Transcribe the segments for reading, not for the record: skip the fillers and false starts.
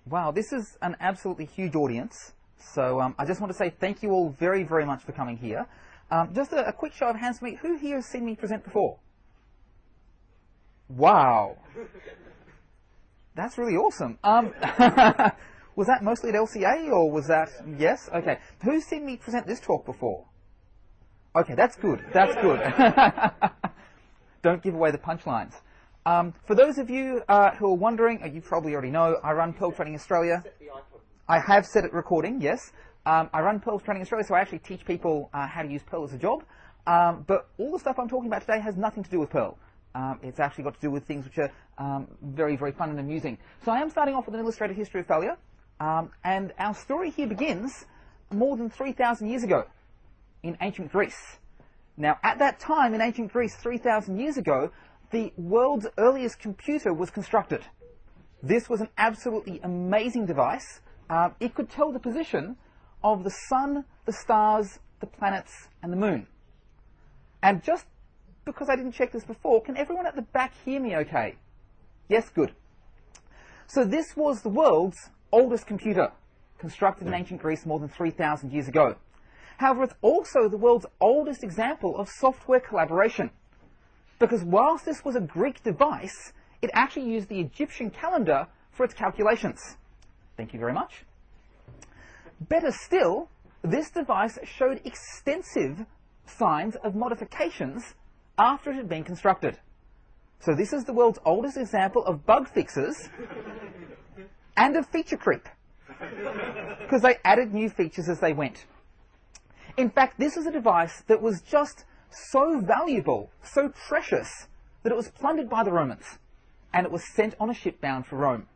Wow, this is an absolutely huge audience. So I just want to say thank you all very, very much for coming here. Just a quick show of hands for me. Who here has seen me present before? Wow. That's really awesome. Was that mostly at LCA, or was that... Yes? Okay. Who's seen me present this talk before? Okay, that's good. That's good. Don't give away the punchlines. For those of you who are wondering, you probably already know, I run Perl Training Australia. I have set it recording, yes. I run Perl Training Australia, so I actually teach people how to use Perl as a job. But all the stuff I'm talking about today has nothing to do with Perl. It's actually got to do with things which are very, very fun and amusing. So I am starting off with an illustrated history of failure. And our story here begins more than 3,000 years ago in ancient Greece. Now, at that time in ancient Greece, 3,000 years ago, the world's earliest computer was constructed. This was an absolutely amazing device. It could tell the position of the sun, the stars, the planets, and the moon. And just because I didn't check this before, can everyone at the back hear me okay? Yes, good. So this was the world's oldest computer, constructed in ancient Greece more than 3,000 years ago. However, it's also the world's oldest example of software collaboration, because whilst this was a Greek device, it actually used the Egyptian calendar for its calculations. Thank you very much. Better still, this device showed extensive signs of modifications after it had been constructed. So this is the world's oldest example of bug fixes and of feature creep, because they added new features as they went. In fact, this is a device that was just so valuable, so precious, that it was plundered by the Romans, and it was sent on a ship bound for Rome.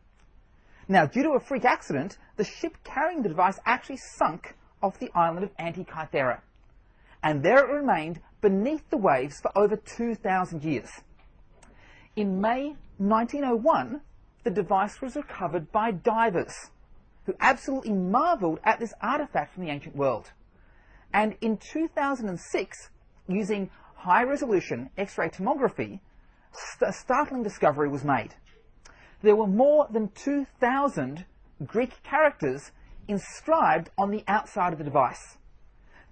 Now, due to a freak accident, the ship carrying the device actually sunk off the island of Antikythera, and there it remained beneath the waves for over 2,000 years. In May 1901, the device was recovered by divers, who absolutely marvelled at this artifact from the ancient world. And in 2006, using high-resolution X-ray tomography, a startling discovery was made. There were more than 2,000 Greek characters inscribed on the outside of the device.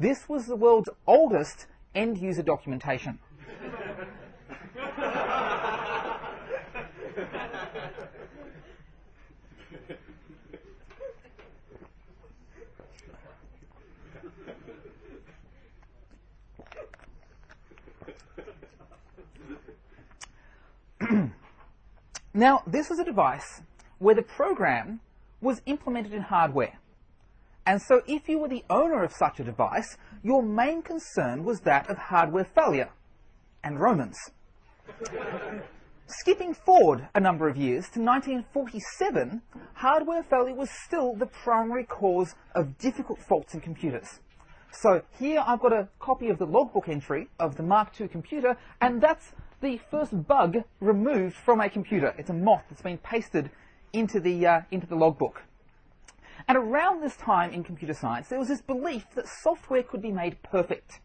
This was the world's oldest end-user documentation. Now, this was a device where the program was implemented in hardware. And so if you were the owner of such a device, your main concern was that of hardware failure and Romans. Skipping forward a number of years to 1947, hardware failure was still the primary cause of difficult faults in computers. So here I've got a copy of the logbook entry of the Mark II computer, and that's the first bug removed from a computer. It's a moth that's been pasted into the logbook. And around this time in computer science, there was this belief that software could be made perfect.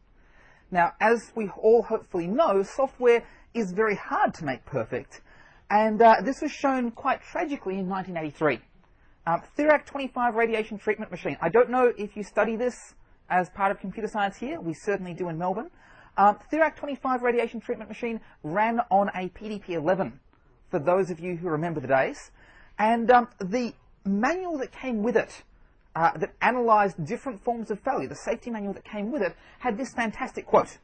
Now, as we all hopefully know, software is very hard to make perfect, and this was shown quite tragically in 1983. Thirac 25 radiation treatment machine. I don't know if you study this as part of computer science here. We certainly do in Melbourne. Thirac 25 radiation treatment machine ran on a PDP-11, for those of you who remember the days. And the manual that came with it, that analysed different forms of failure, the safety manual that came with it, had this fantastic quote.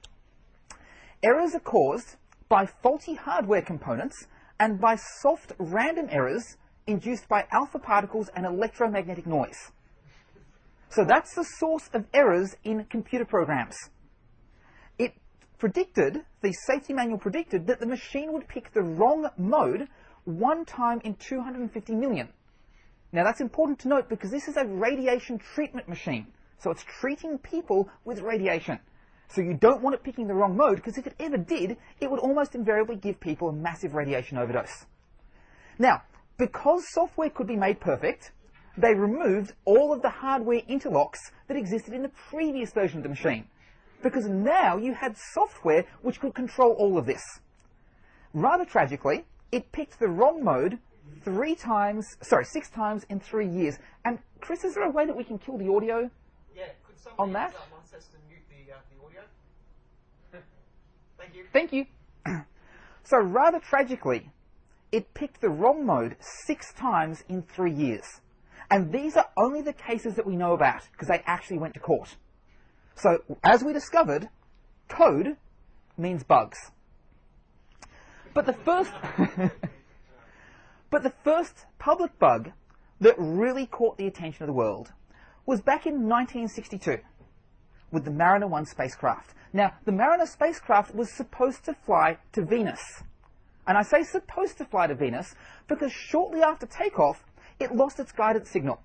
Errors are caused by faulty hardware components and by soft random errors induced by alpha particles and electromagnetic noise. So that's the source of errors in computer programs. It predicted, the safety manual predicted, that the machine would pick the wrong mode one time in 250 million. Now that's important to note because this is a radiation treatment machine. So it's treating people with radiation. So you don't want it picking the wrong mode, because if it ever did, it would almost invariably give people a massive radiation overdose. Now, because software could be made perfect, they removed all of the hardware interlocks that existed in the previous version of the machine, because now you had software which could control all of this. Rather tragically, it picked the wrong mode 6 times in 3 years. And Chris, is there a way that we can kill the audio? Yeah, could someone on that? Use us to mute the audio? Thank you. Thank you. So rather tragically, it picked the wrong mode 6 times in 3 years. And these are only the cases that we know about, because they actually went to court. So, as we discovered, code means bugs. But the first public bug that really caught the attention of the world was back in 1962 with the Mariner 1 spacecraft. Now, the Mariner spacecraft was supposed to fly to Venus. And I say supposed to fly to Venus because shortly after takeoff, it lost its guidance signal.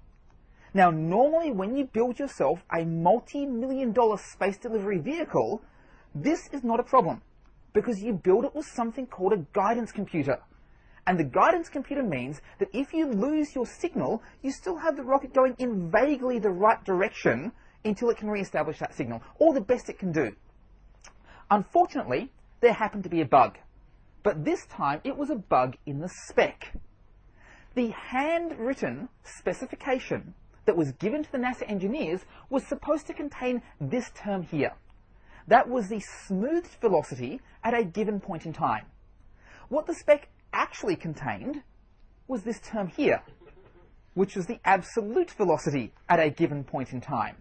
Now, normally when you build yourself a multi-million-dollar space delivery vehicle, this is not a problem because you build it with something called a guidance computer. And the guidance computer means that if you lose your signal, you still have the rocket going in vaguely the right direction until it can re-establish that signal, or the best it can do. Unfortunately, there happened to be a bug. But this time, it was a bug in the spec. The handwritten specification that was given to the NASA engineers was supposed to contain this term here. That was the smoothed velocity at a given point in time. What the spec actually contained was this term here, which was the absolute velocity at a given point in time.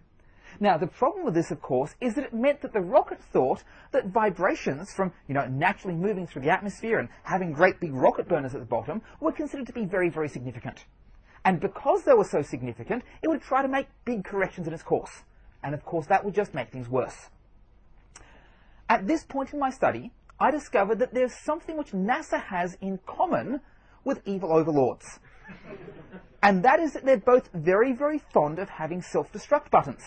Now, the problem with this, of course, is that it meant that the rocket thought that vibrations from, naturally moving through the atmosphere and having great big rocket burners at the bottom were considered to be very, very significant. And because they were so significant, it would try to make big corrections in its course. And of course, that would just make things worse. At this point in my study, I discovered that there's something which NASA has in common with evil overlords. And that is that they're both very, very fond of having self-destruct buttons.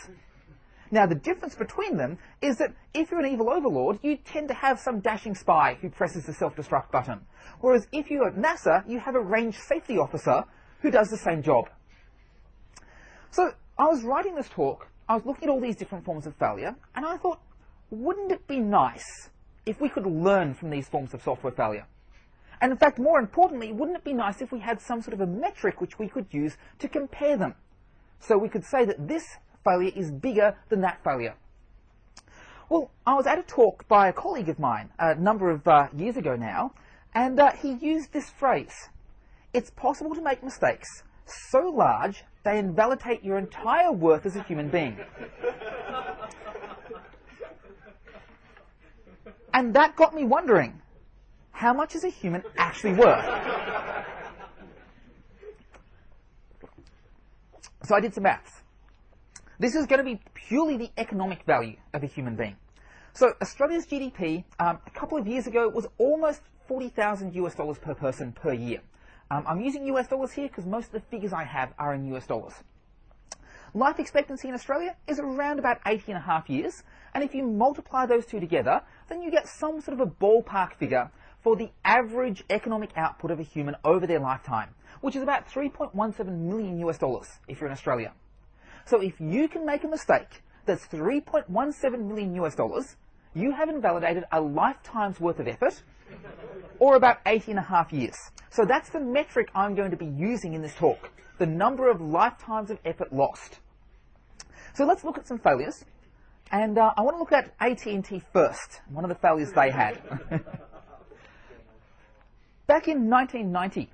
Now, the difference between them is that if you're an evil overlord, you tend to have some dashing spy who presses the self-destruct button. Whereas if you're at NASA, you have a range safety officer who does the same job. So, I was writing this talk, I was looking at all these different forms of failure, and I thought, wouldn't it be nice if we could learn from these forms of software failure? And in fact, more importantly, wouldn't it be nice if we had some sort of a metric which we could use to compare them? So we could say that this failure is bigger than that failure. Well, I was at a talk by a colleague of mine a number of years ago now, and he used this phrase: it's possible to make mistakes so large they invalidate your entire worth as a human being. And that got me wondering, how much is a human actually worth? So I did some maths. This is going to be purely the economic value of a human being. So Australia's GDP a couple of years ago was almost $40,000 per person per year. I'm using US dollars here because most of the figures I have are in US dollars. Life expectancy in Australia is around about 80.5 years, and if you multiply those two together, then you get some sort of a ballpark figure for the average economic output of a human over their lifetime, which is about $3.17 million if you're in Australia. So if you can make a mistake that's $3.17 million, you have invalidated a lifetime's worth of effort, or about 80.5 years. So that's the metric I'm going to be using in this talk, the number of lifetimes of effort lost. So let's look at some failures. And I want to look at AT&T first, one of the failures they had. Back in 1990,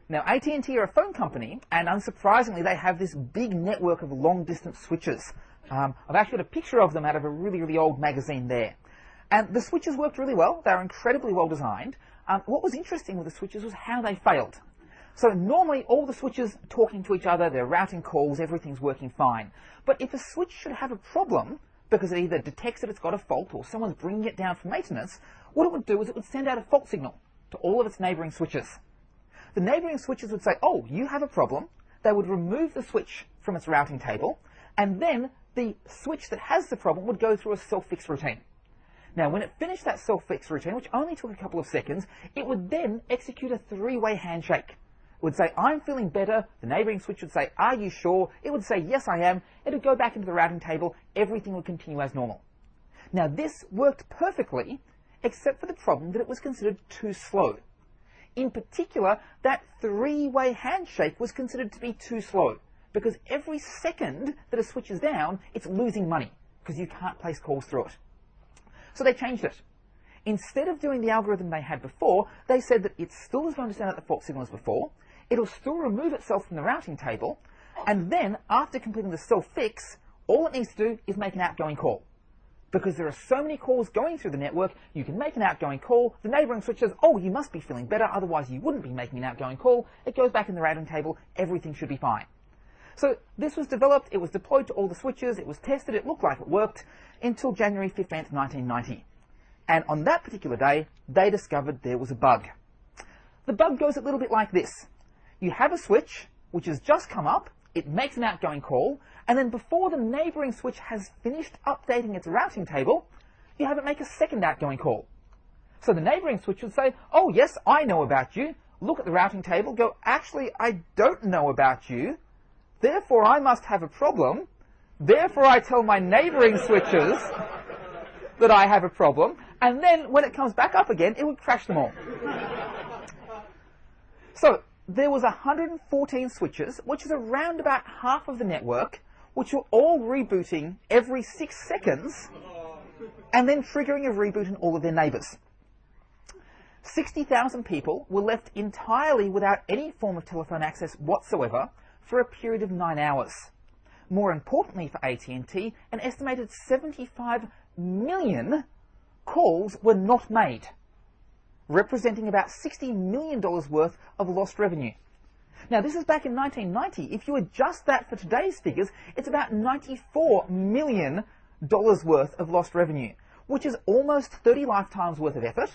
now AT&T are a phone company, and unsurprisingly they have this big network of long-distance switches. I've actually got a picture of them out of a really, really old magazine there. And the switches worked really well. They were incredibly well designed. What was interesting with the switches was how they failed. So normally all the switches are talking to each other, they're routing calls, everything's working fine. But if a switch should have a problem, because it either detects that it's got a fault or someone's bringing it down for maintenance, what it would do is it would send out a fault signal to all of its neighbouring switches. The neighbouring switches would say, oh, you have a problem. They would remove the switch from its routing table, and then the switch that has the problem would go through a self-fix routine. Now, when it finished that self-fix routine, which only took a couple of seconds, it would then execute a three-way handshake. It would say, I'm feeling better. The neighbouring switch would say, are you sure? It would say, yes, I am. It would go back into the routing table. Everything would continue as normal. Now, this worked perfectly, except for the problem that it was considered too slow. In particular, that three-way handshake was considered to be too slow, because every second that a switch is down, it's losing money, because you can't place calls through it. So they changed it. Instead of doing the algorithm they had before, they said that it still is going to send out the fault signal as before, it'll still remove itself from the routing table, and then, after completing the self-fix, all it needs to do is make an outgoing call. Because there are so many calls going through the network, you can make an outgoing call, the neighboring switch says, oh, you must be feeling better, otherwise you wouldn't be making an outgoing call, it goes back in the routing table, everything should be fine. So this was developed, it was deployed to all the switches, it was tested, it looked like it worked, until January 15th, 1990. And on that particular day, they discovered there was a bug. The bug goes a little bit like this. You have a switch, which has just come up, it makes an outgoing call, and then before the neighboring switch has finished updating its routing table, you have it make a second outgoing call. So the neighboring switch would say, oh yes, I know about you, look at the routing table, go, actually, I don't know about you, therefore I must have a problem, therefore I tell my neighboring switches that I have a problem, and then when it comes back up again, it would crash them all. So there was 114 switches, which is around about half of the network, which were all rebooting every 6 seconds, and then triggering a reboot in all of their neighbours. 60,000 people were left entirely without any form of telephone access whatsoever for a period of 9 hours. More importantly for AT&T, an estimated 75 million calls were not made, representing about $60 million worth of lost revenue. Now, this is back in 1990. If you adjust that for today's figures, it's about $94 million worth of lost revenue, which is almost 30 lifetimes worth of effort,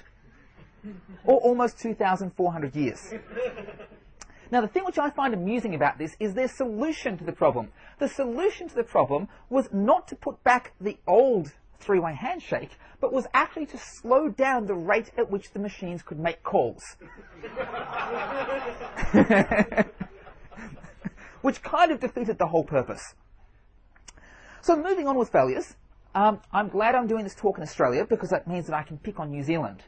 or almost 2,400 years. Now, the thing which I find amusing about this is their solution to the problem. The solution to the problem was not to put back the old three-way handshake, but was actually to slow down the rate at which the machines could make calls. Which kind of defeated the whole purpose. So moving on with failures, I'm glad I'm doing this talk in Australia because that means that I can pick on New Zealand.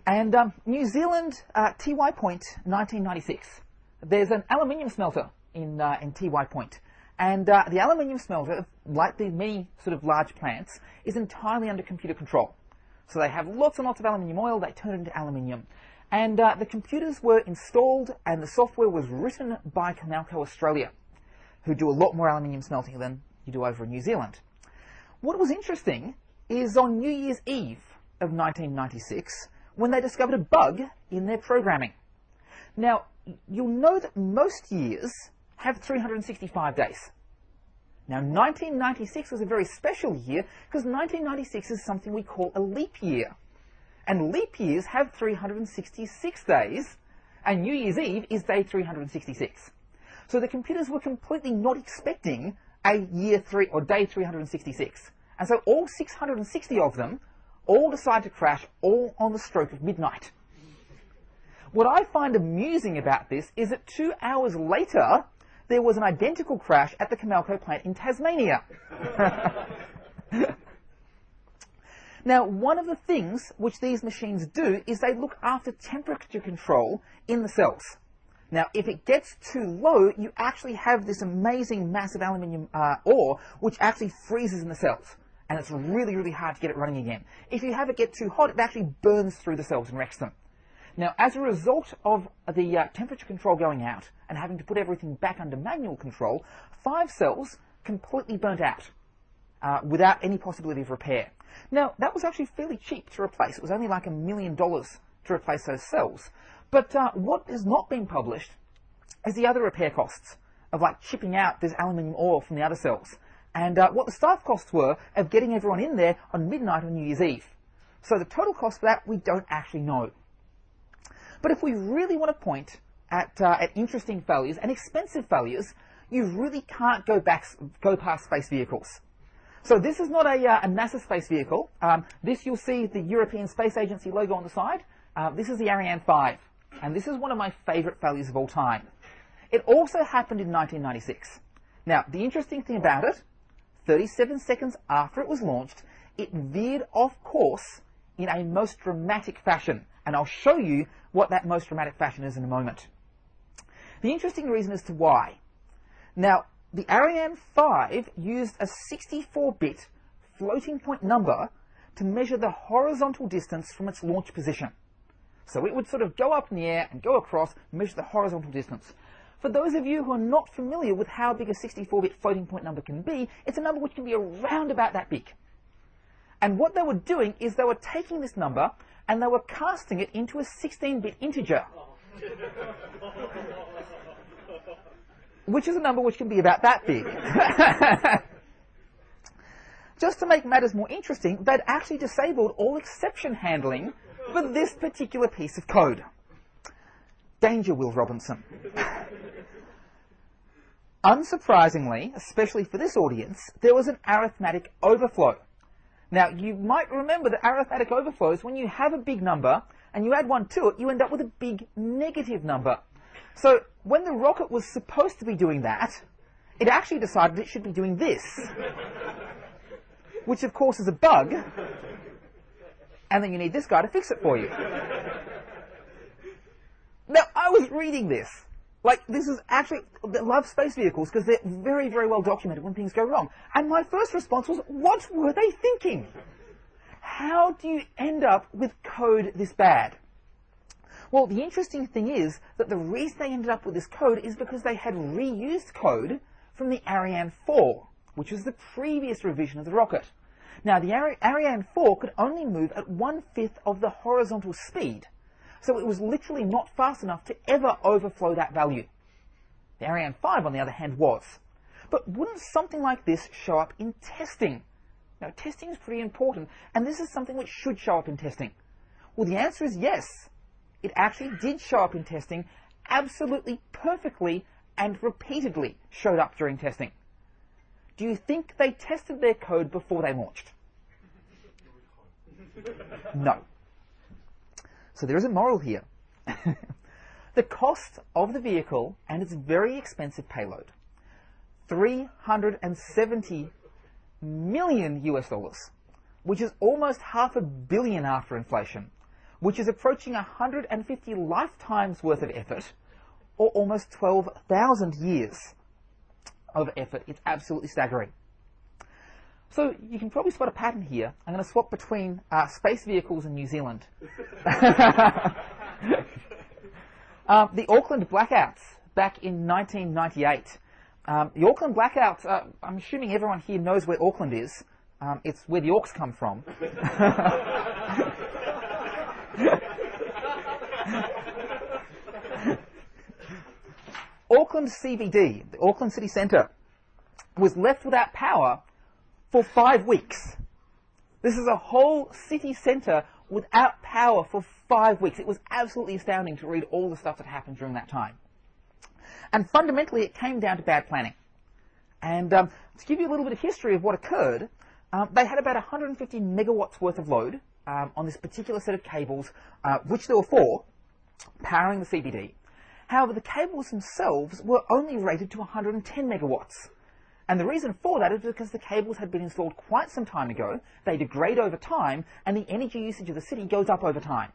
And New Zealand, Tiwai Point, 1996. There's an aluminium smelter in Tiwai Point. And the aluminium smelter, like the many sort of large plants, is entirely under computer control. So they have lots and lots of aluminium oil, they turn it into aluminium. And the computers were installed and the software was written by Comalco Australia, who do a lot more aluminium smelting than you do over in New Zealand. What was interesting is on New Year's Eve of 1996, when they discovered a bug in their programming. Now, you'll know that most years have 365 days. Now, 1996 was a very special year because 1996 is something we call a leap year. And leap years have 366 days, and New Year's Eve is day 366. So the computers were completely not expecting a year 3 or day 366. And so all 660 of them all decide to crash all on the stroke of midnight. What I find amusing about this is that 2 hours later, there was an identical crash at the Comalco plant in Tasmania. Now, one of the things which these machines do is they look after temperature control in the cells. Now, if it gets too low, you actually have this amazing massive aluminium ore which actually freezes in the cells. And it's really, really hard to get it running again. If you have it get too hot, it actually burns through the cells and wrecks them. Now, as a result of the temperature control going out and having to put everything back under manual control, 5 cells completely burnt out without any possibility of repair. Now, that was actually fairly cheap to replace. It was only like $1 million to replace those cells. But what has not been published is the other repair costs of like chipping out this aluminium ore from the other cells. And what the staff costs were of getting everyone in there on midnight on New Year's Eve. So the total cost for that, we don't actually know. But if we really want to point at interesting failures and expensive failures, you really can't go past space vehicles. So this is not a NASA space vehicle. This you'll see the European Space Agency logo on the side. This is the Ariane 5. And this is one of my favourite failures of all time. It also happened in 1996. Now, the interesting thing about it, 37 seconds after it was launched, it veered off course in a most dramatic fashion. And I'll show you what that most dramatic fashion is in a moment. The interesting reason as to why. Now, the Ariane 5 used a 64-bit floating point number to measure the horizontal distance from its launch position. So it would sort of go up in the air and go across, measure the horizontal distance. For those of you who are not familiar with how big a 64-bit floating point number can be, it's a number which can be around about that big. And what they were doing is they were taking this number and they were casting it into a 16-bit integer, which is a number which can be about that big. Just to make matters more interesting, they'd actually disabled all exception handling for this particular piece of code. Danger, Will Robinson. Unsurprisingly, especially for this audience, there was an arithmetic overflow. Now, you might remember that arithmetic overflows, when you have a big number and you add one to it, you end up with a big negative number. So when the rocket was supposed to be doing that, it actually decided it should be doing this, which of course is a bug, and then you need this guy to fix it for you. Now, I was reading this. Like, this is actually, I love space vehicles because they're very, very well documented when things go wrong. And my first response was, what were they thinking? How do you end up with code this bad? Well, the interesting thing is that the reason they ended up with this code is because they had reused code from the Ariane 4, which was the previous revision of the rocket. Now, the Ariane 4 could only move at 1/5 of the horizontal speed. So it was literally not fast enough to ever overflow that value. The Ariane 5, on the other hand, was. But wouldn't something like this show up in testing? Now, testing is pretty important, and this is something which should show up in testing. Well, the answer is yes. It actually did show up in testing, absolutely perfectly and repeatedly showed up during testing. Do you think they tested their code before they launched? No. So there is a moral here. The cost of the vehicle and its very expensive payload, $370 million US, which is almost $500 million after inflation, which is approaching 150 lifetimes worth of effort, or almost 12,000 years of effort. It's absolutely staggering. So you can probably spot a pattern here. I'm going to swap between space vehicles and New Zealand. The Auckland blackouts back in 1998. The Auckland blackouts, I'm assuming everyone here knows where Auckland is. It's where the Auks come from. Auckland CBD, the Auckland City Centre, was left without power for 5 weeks. This is a whole city centre without power for 5 weeks. It was absolutely astounding to read all the stuff that happened during that time. And fundamentally, it came down to bad planning. And to give you a little bit of history of what occurred, they had about 150 megawatts worth of load on this particular set of cables, which there were 4, powering the CBD. However, the cables themselves were only rated to 110 megawatts. And the reason for that is because the cables had been installed quite some time ago, they degrade over time, and the energy usage of the city goes up over time.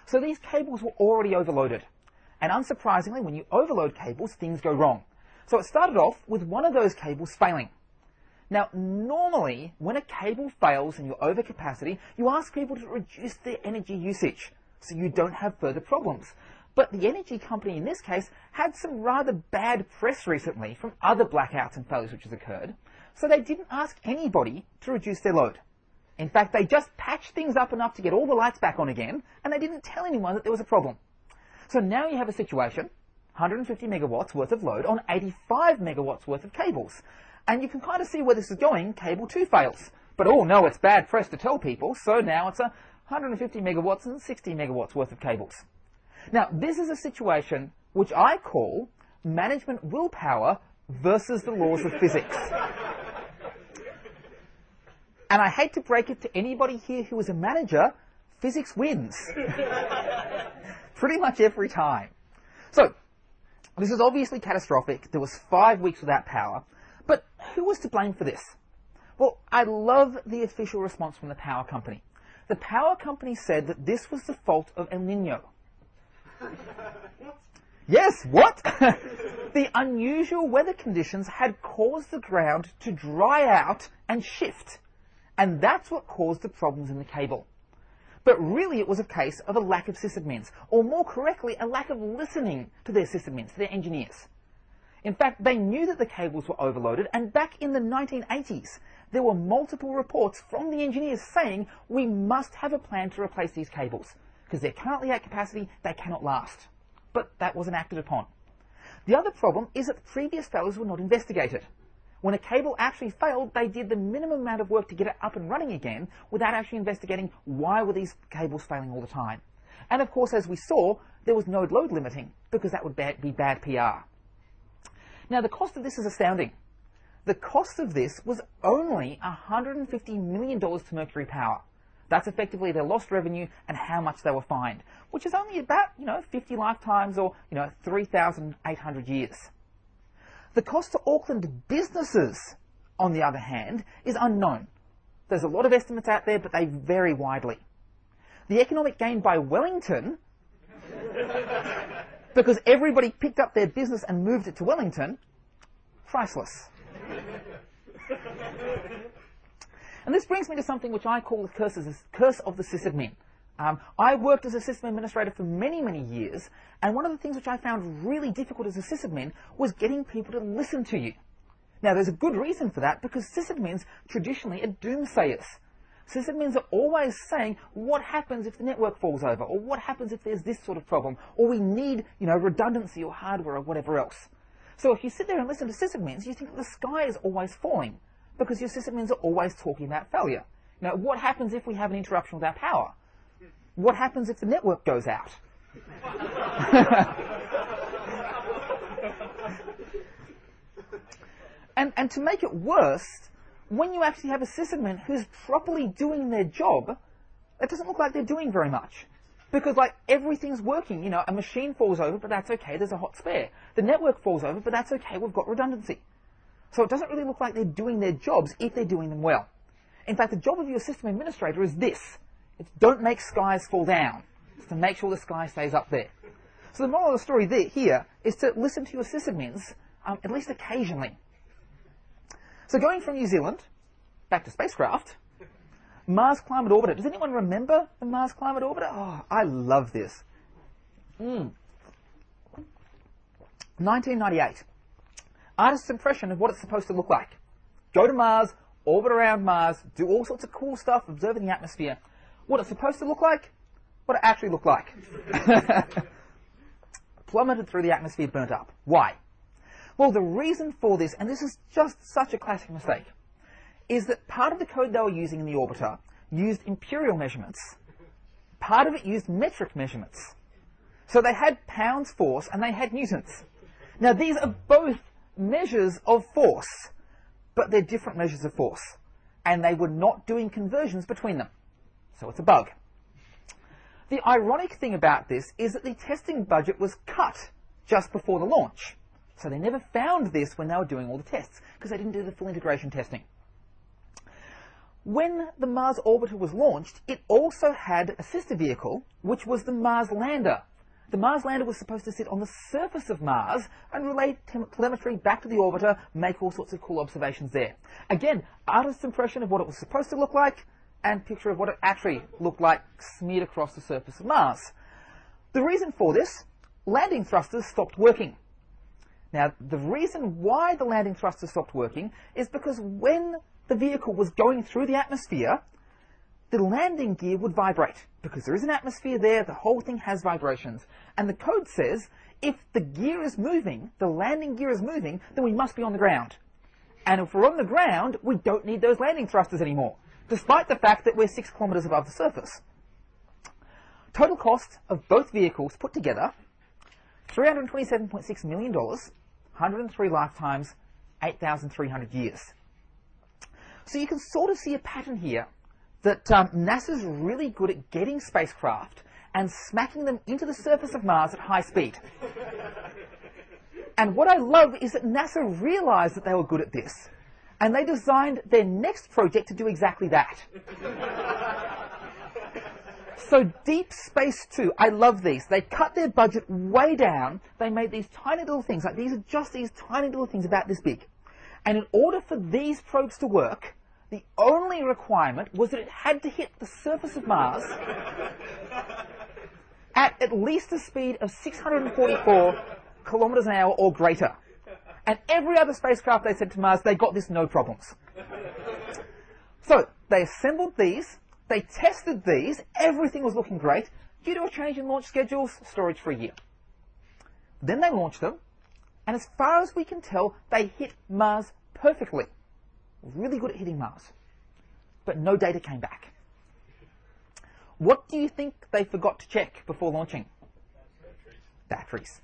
So these cables were already overloaded. And unsurprisingly, when you overload cables, things go wrong. So it started off with one of those cables failing. Now, normally, when a cable fails and you're over capacity, you ask people to reduce their energy usage so you don't have further problems. But the energy company in this case had some rather bad press recently from other blackouts and failures which has occurred, so they didn't ask anybody to reduce their load. In fact, they just patched things up enough to get all the lights back on again, and they didn't tell anyone that there was a problem. So now you have a situation, 150 megawatts worth of load on 85 megawatts worth of cables. And you can kind of see where this is going. Cable 2 fails. But oh no, it's bad press to tell people, so now it's 150 megawatts and 60 megawatts worth of cables. Now, this is a situation which I call management willpower versus the laws of physics. And I hate to break it to anybody here who is a manager, physics wins. Pretty much every time. So, this is obviously catastrophic. There was 5 weeks without power. But who was to blame for this? Well, I love the official response from the power company. the power company said that this was the fault of El Nino. Yes, what? The unusual weather conditions had caused the ground to dry out and shift, and that's what caused the problems in the cable. But really it was a case of a lack of sysadmins, or more correctly, a lack of listening to their sysadmins, to their engineers. In fact, they knew that the cables were overloaded, and back in the 1980s, there were multiple reports from the engineers saying we must have a plan to replace these cables, because they're currently at capacity, they cannot last. But that wasn't acted upon. The other problem is that previous failures were not investigated. When a cable actually failed, they did the minimum amount of work to get it up and running again without actually investigating why were these cables failing all the time. And of course, as we saw, there was no load limiting, because that would be bad PR. Now, the cost of this is astounding. The cost of this was only $150 million to Mercury Power. That's effectively their lost revenue and how much they were fined, which is only about, 50 lifetimes or, 3,800 years. The cost to Auckland businesses, on the other hand, is unknown. There's a lot of estimates out there, but they vary widely. The economic gain by Wellington, because everybody picked up their business and moved it to Wellington, priceless. And this brings me to something which I call the curse of the sysadmin. I worked as a system administrator for many, many years, and one of the things which I found really difficult as a sysadmin was getting people to listen to you. Now, there's a good reason for that, because sysadmins traditionally are doomsayers. Sysadmins are always saying, what happens if the network falls over, or what happens if there's this sort of problem, or we need, redundancy or hardware or whatever else. So if you sit there and listen to sysadmins, you think the sky is always falling, because your sysadmins are always talking about failure. What happens if we have an interruption with our power? What happens if the network goes out? and to make it worse, when you actually have a sysadmin who's properly doing their job, it doesn't look like they're doing very much. Because, everything's working. A machine falls over, but that's okay, there's a hot spare. The network falls over, but that's okay, we've got redundancy. So it doesn't really look like they're doing their jobs if they're doing them well. In fact, the job of your system administrator is this. It's don't make skies fall down. It's to make sure the sky stays up there. So the moral of the story here is to listen to your sysadmins, at least occasionally. So going from New Zealand back to spacecraft, Mars Climate Orbiter. Does anyone remember the Mars Climate Orbiter? Oh, I love this. 1998. Artist's impression of what it's supposed to look like. Go to Mars, orbit around Mars, do all sorts of cool stuff, observing the atmosphere. What it's supposed to look like? What it actually looked like. Plummeted through the atmosphere, burnt up. Why? Well, the reason for this, and this is just such a classic mistake, is that part of the code they were using in the orbiter used imperial measurements. Part of it used metric measurements. So they had pounds force and they had newtons. Now these are both measures of force, but they're different measures of force. And they were not doing conversions between them. So it's a bug. The ironic thing about this is that the testing budget was cut just before the launch. So they never found this when they were doing all the tests, because they didn't do the full integration testing. When the Mars orbiter was launched, it also had a sister vehicle, which was the Mars lander. The Mars lander was supposed to sit on the surface of Mars and relay telemetry back to the orbiter, make all sorts of cool observations there. Again, artist's impression of what it was supposed to look like, and picture of what it actually looked like smeared across the surface of Mars. The reason for this, landing thrusters stopped working. Now, the reason why the landing thrusters stopped working is because when the vehicle was going through the atmosphere, the landing gear would vibrate. Because there is an atmosphere there, the whole thing has vibrations. And the code says, if the gear is moving, the landing gear is moving, then we must be on the ground. And if we're on the ground, we don't need those landing thrusters anymore, despite the fact that we're 6 kilometers above the surface. Total cost of both vehicles put together, $327.6 million, 103 lifetimes, 8,300 years. So you can sort of see a pattern here that NASA's really good at getting spacecraft and smacking them into the surface of Mars at high speed. And what I love is that NASA realized that they were good at this, and they designed their next project to do exactly that. So Deep Space Two, I love these. They cut their budget way down. They made these tiny little things, like these are just these tiny little things about this big. And in order for these probes to work, the only requirement was that it had to hit the surface of Mars at least a speed of 644 kilometers an hour or greater. And every other spacecraft they sent to Mars, they got this no problems. So they assembled these, they tested these, everything was looking great. Due to a change in launch schedules, storage for a year. Then they launched them, and as far as we can tell, they hit Mars perfectly. Really good at hitting Mars. But no data came back. What do you think they forgot to check before launching? Batteries.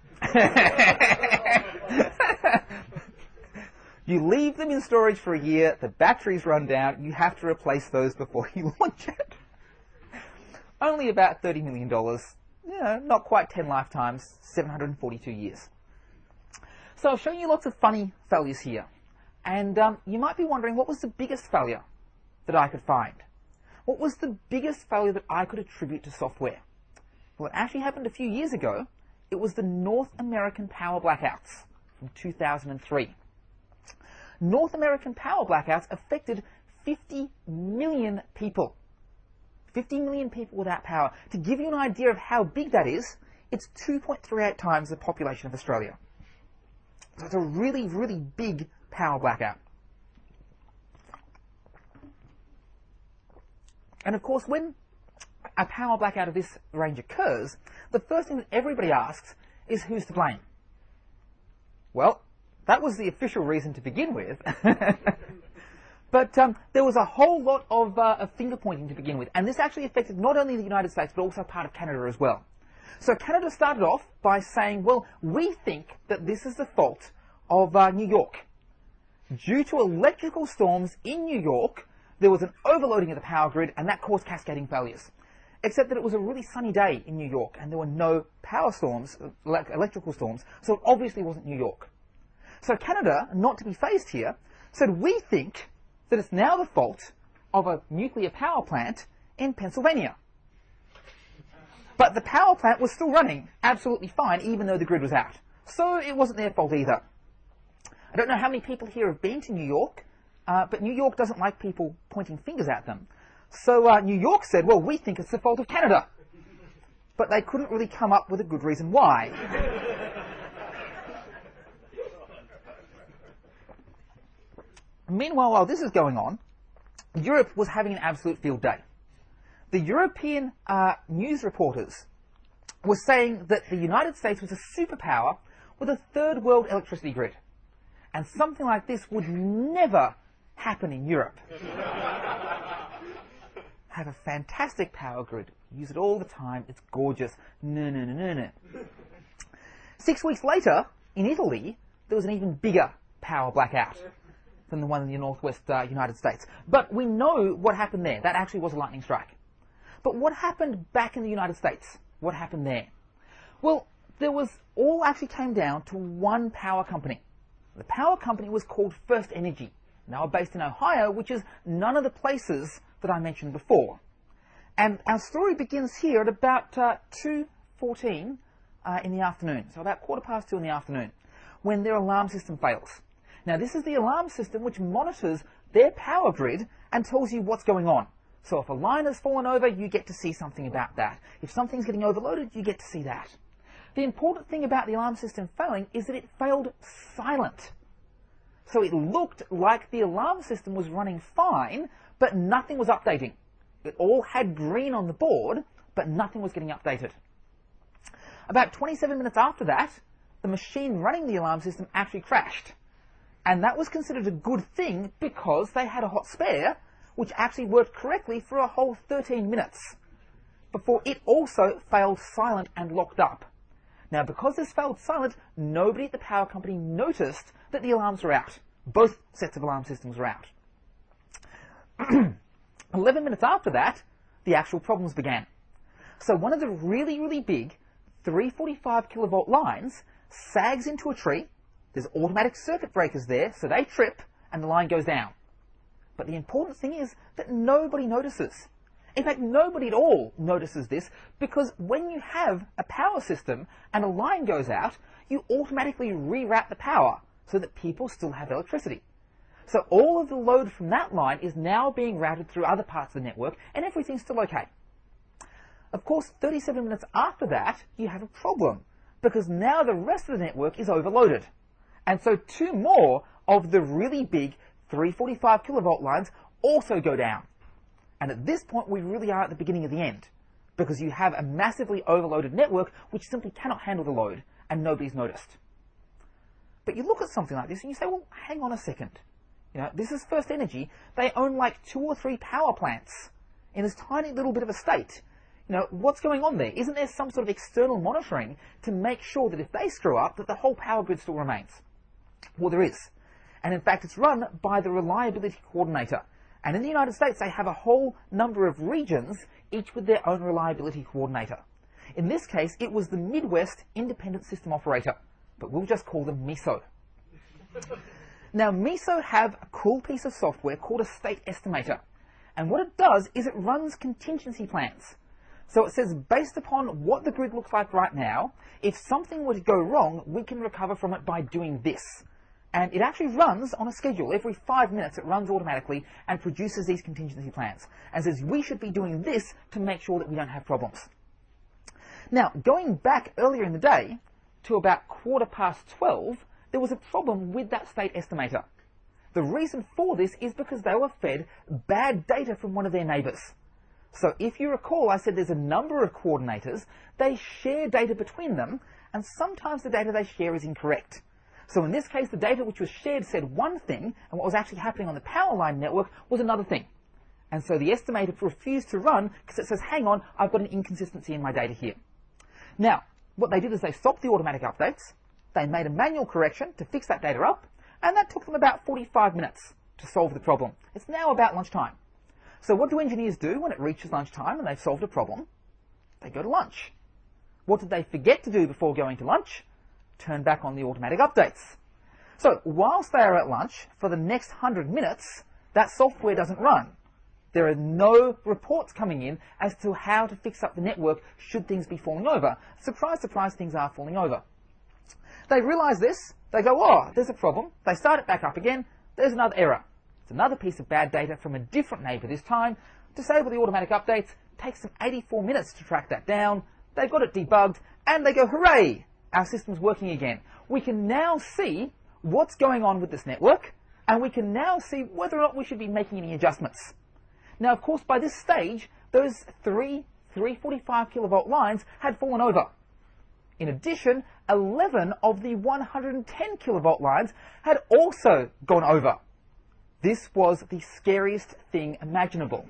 You leave them in storage for a year, the batteries run down, you have to replace those before you launch it. Only about $30 million, not quite 10 lifetimes, 742 years. So I've shown you lots of funny failures here. And you might be wondering, what was the biggest failure that I could find? What was the biggest failure that I could attribute to software? Well, it actually happened a few years ago. It was the North American power blackouts from 2003. North American power blackouts affected 50 million people. 50 million people without power. To give you an idea of how big that is, it's 2.38 times the population of Australia. So it's a really, really big power blackout. And of course, when a power blackout of this range occurs, the first thing that everybody asks is who's to blame? Well, that was the official reason to begin with. But there was a whole lot of finger-pointing to begin with. And this actually affected not only the United States, but also part of Canada as well. So Canada started off by saying, well, we think that this is the fault of New York. Due to electrical storms in New York, there was an overloading of the power grid, and that caused cascading failures. Except that it was a really sunny day in New York, and there were no power storms, electrical storms, so it obviously wasn't New York. So Canada, not to be phased here, said, we think that it's now the fault of a nuclear power plant in Pennsylvania. But the power plant was still running absolutely fine, even though the grid was out. So it wasn't their fault either. I don't know how many people here have been to New York, but New York doesn't like people pointing fingers at them. So New York said, well, we think it's the fault of Canada. But they couldn't really come up with a good reason why. Meanwhile, while this is going on, Europe was having an absolute field day. The European news reporters were saying that the United States was a superpower with a third world electricity grid. And something like this would never happen in Europe. Have a fantastic power grid. Use it all the time. It's gorgeous. No, no, no, no, no. 6 weeks later, in Italy, there was an even bigger power blackout than the one in the northwest United States. But we know what happened there. That actually was a lightning strike. But what happened back in the United States? What happened there? Well, all actually came down to one power company. The power company was called First Energy. Now based in Ohio, which is none of the places that I mentioned before. And our story begins here at about 2:14 in the afternoon, so about 2:15 in the afternoon, when their alarm system fails. Now this is the alarm system which monitors their power grid and tells you what's going on. So if a line has fallen over, you get to see something about that. If something's getting overloaded, you get to see that. The important thing about the alarm system failing is that it failed silent. So it looked like the alarm system was running fine, but nothing was updating. It all had green on the board, but nothing was getting updated. About 27 minutes after that, the machine running the alarm system actually crashed. And that was considered a good thing because they had a hot spare, which actually worked correctly for a whole 13 minutes before it also failed silent and locked up. Now, because this failed silent, nobody at the power company noticed that the alarms were out. Both sets of alarm systems were out. 11 minutes after that, the actual problems began. So one of the really, really big 345 kilovolt lines sags into a tree. There's automatic circuit breakers there, so they trip and the line goes down. But the important thing is that nobody notices. In fact, nobody at all notices this, because when you have a power system and a line goes out, you automatically reroute the power so that people still have electricity. So all of the load from that line is now being routed through other parts of the network, and everything's still okay. Of course, 37 minutes after that, you have a problem, because now the rest of the network is overloaded. And so 2 more of the really big 345 kilovolt lines also go down. And at this point, we really are at the beginning of the end, because you have a massively overloaded network which simply cannot handle the load, and nobody's noticed. But you look at something like this and you say, well, hang on a second. This is First Energy. They own like 2 or 3 power plants in this tiny little bit of a state. What's going on there? Isn't there some sort of external monitoring to make sure that if they screw up, that the whole power grid still remains? Well, there is. And in fact, it's run by the Reliability Coordinator. And in the United States, they have a whole number of regions, each with their own Reliability Coordinator. In this case, it was the Midwest Independent System Operator, but we'll just call them MISO. Now, MISO have a cool piece of software called a state estimator. And what it does is it runs contingency plans. So it says, based upon what the grid looks like right now, if something were to go wrong, we can recover from it by doing this. And it actually runs on a schedule. Every 5 minutes it runs automatically and produces these contingency plans. And says, we should be doing this to make sure that we don't have problems. Now, going back earlier in the day to about 12:15, there was a problem with that state estimator. The reason for this is because they were fed bad data from one of their neighbors. So if you recall, I said there's a number of coordinators. They share data between them, and sometimes the data they share is incorrect. So in this case, the data which was shared said one thing, and what was actually happening on the power line network was another thing. And so the estimator refused to run because it says, hang on, I've got an inconsistency in my data here. Now, what they did is they stopped the automatic updates. They made a manual correction to fix that data up, and that took them about 45 minutes to solve the problem. It's now about lunchtime. So what do engineers do when it reaches lunchtime and they've solved a problem? They go to lunch. What did they forget to do before going to lunch? Turn back on the automatic updates. So whilst they are at lunch, for the next 100 minutes, that software doesn't run. There are no reports coming in as to how to fix up the network should things be falling over. Surprise, surprise, things are falling over. They realize this. They go, oh, there's a problem. They start it back up again. There's another error. It's another piece of bad data from a different neighbor this time. Disable the automatic updates. Takes them 84 minutes to track that down. They've got it debugged, and they go, hooray, our system's working again. We can now see what's going on with this network, and we can now see whether or not we should be making any adjustments. Now, of course, by this stage, those 345 kilovolt lines had fallen over. In addition, 11 of the 110 kilovolt lines had also gone over. This was the scariest thing imaginable.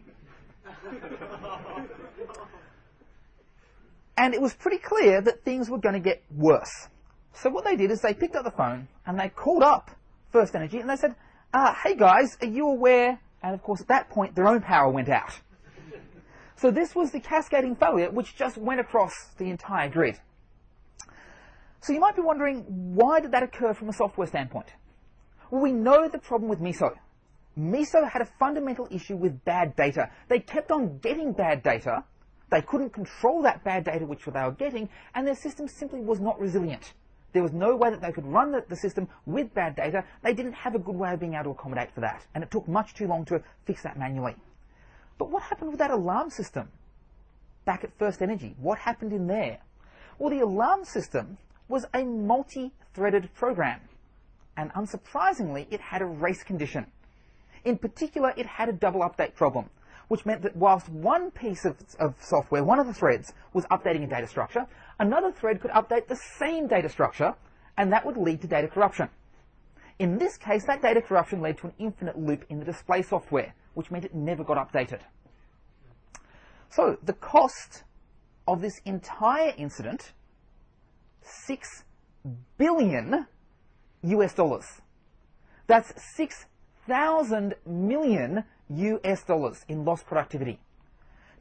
And it was pretty clear that things were going to get worse. So what they did is they picked up the phone and they called up First Energy and they said, hey guys, are you aware? And of course at that point their own power went out. So this was the cascading failure which just went across the entire grid. So you might be wondering, why did that occur from a software standpoint? Well, we know the problem with MISO. MISO had a fundamental issue with bad data. They kept on getting bad data. They couldn't control that bad data which they were getting, and their system simply was not resilient. There was no way that they could run the system with bad data. They didn't have a good way of being able to accommodate for that, and it took much too long to fix that manually. But what happened with that alarm system back at First Energy? What happened in there? Well, the alarm system was a multi-threaded program, and unsurprisingly, it had a race condition. In particular, it had a double update problem, which meant that whilst one piece of software, one of the threads, was updating a data structure, another thread could update the same data structure, and that would lead to data corruption. In this case, that data corruption led to an infinite loop in the display software, which meant it never got updated. So the cost of this entire incident, $6 billion US dollars. That's 6,000 million US dollars in lost productivity.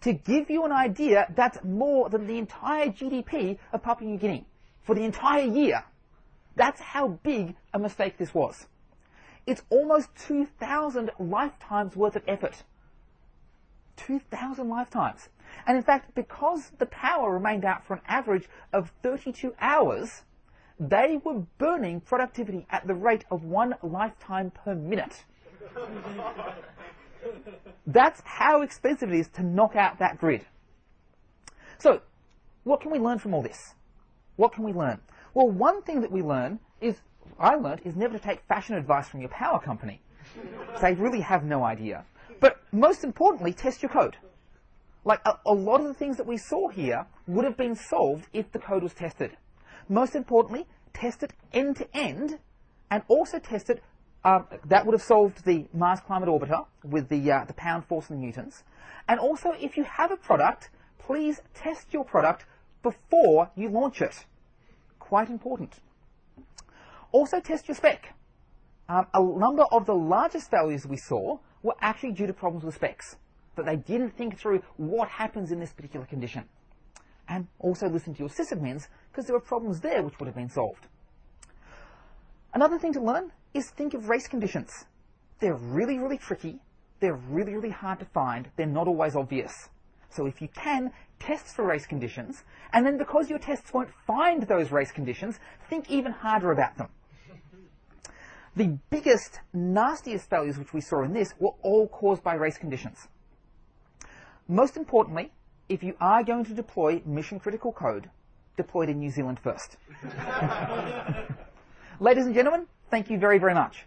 To give you an idea, that's more than the entire GDP of Papua New Guinea for the entire year. That's how big a mistake this was. It's almost 2,000 lifetimes worth of effort 2,000 lifetimes. And in fact, because the power remained out for an average of 32 hours, they were burning productivity at the rate of 1 lifetime per minute. That's how expensive it is to knock out that grid. So, what can we learn from all this? What can we learn? Well, one thing that I learned is never to take fashion advice from your power company. They really have no idea. But most importantly, test your code. Like a lot of the things that we saw here would have been solved if the code was tested. Most importantly, test it end to end, and also test it. That would have solved the Mars Climate Orbiter with the pound force and the newtons. And also, if you have a product, please test your product before you launch it. Quite important. Also, test your spec. A number of the largest failures we saw were actually due to problems with specs, that they didn't think through what happens in this particular condition. And also listen to your sysadmins, because there were problems there which would have been solved. Another thing to learn is think of race conditions. They're really, really tricky. They're really, really hard to find. They're not always obvious. So if you can, test for race conditions, and then because your tests won't find those race conditions, think even harder about them. The biggest, nastiest failures which we saw in this were all caused by race conditions. Most importantly, if you are going to deploy mission-critical code, deploy it in New Zealand first. Ladies and gentlemen, thank you very, very much.